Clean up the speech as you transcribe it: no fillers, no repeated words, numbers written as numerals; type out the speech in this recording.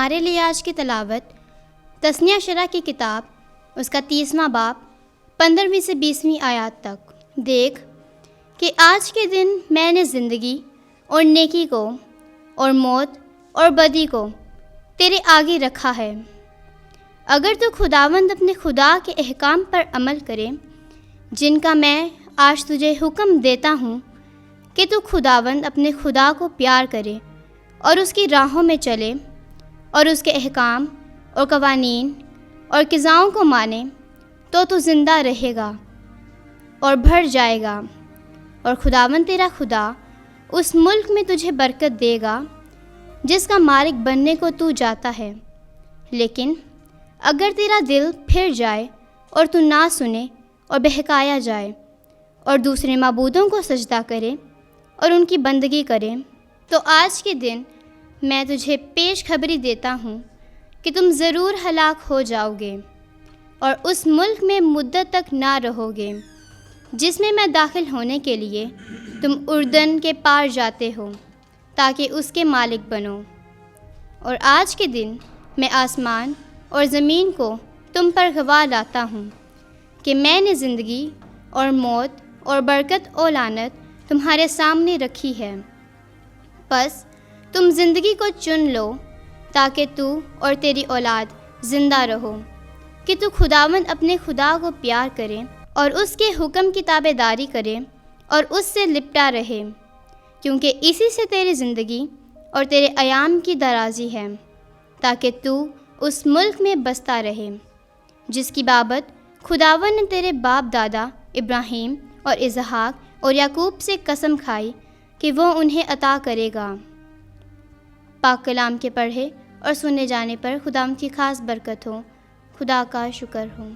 ہمارے لیے آج کی تلاوت تثنیہ شرح کی کتاب اس کا 30واں باب 15ویں سے 20ویں آیات تک۔ دیکھ کہ آج کے دن میں نے زندگی اور نیکی کو اور موت اور بدی کو تیرے آگے رکھا ہے۔ اگر تو خداوند اپنے خدا کے احکام پر عمل کرے جن کا میں آج تجھے حکم دیتا ہوں کہ تو خداوند اپنے خدا کو پیار کرے اور اس کی راہوں میں چلے اور اس کے احکام اور قوانین اور قضاؤں کو مانے تو زندہ رہے گا اور بڑھ جائے گا، اور خداوند تیرا خدا اس ملک میں تجھے برکت دے گا جس کا مالک بننے کو تو جاتا ہے۔ لیکن اگر تیرا دل پھر جائے اور تو نہ سنے اور بہکایا جائے اور دوسرے معبودوں کو سجدہ کرے اور ان کی بندگی کرے، تو آج کے دن میں تجھے پیش خبری دیتا ہوں کہ تم ضرور ہلاک ہو جاؤ گے اور اس ملک میں مدت تک نہ رہو گے جس میں میں داخل ہونے کے لیے تم اردن کے پار جاتے ہو تاکہ اس کے مالک بنو۔ اور آج کے دن میں آسمان اور زمین کو تم پر گواہ لاتا ہوں کہ میں نے زندگی اور موت اور برکت اور لعنت تمہارے سامنے رکھی ہے۔ پس تم زندگی کو چن لو تاکہ تو اور تیری اولاد زندہ رہو، کہ تو خداوند اپنے خدا کو پیار کرے اور اس کے حکم کی تابع داری کرے اور اس سے لپٹا رہے، کیونکہ اسی سے تیری زندگی اور تیرے ایام کی درازی ہے، تاکہ تو اس ملک میں بستا رہے جس کی بابت خداوند نے تیرے باپ دادا ابراہیم اور اسحاق اور یعقوب سے قسم کھائی کہ وہ انہیں عطا کرے گا۔ پاک کلام کے پڑھے اور سنے جانے پر خداوند کی خاص برکت ہو۔ خدا کا شکر ہو۔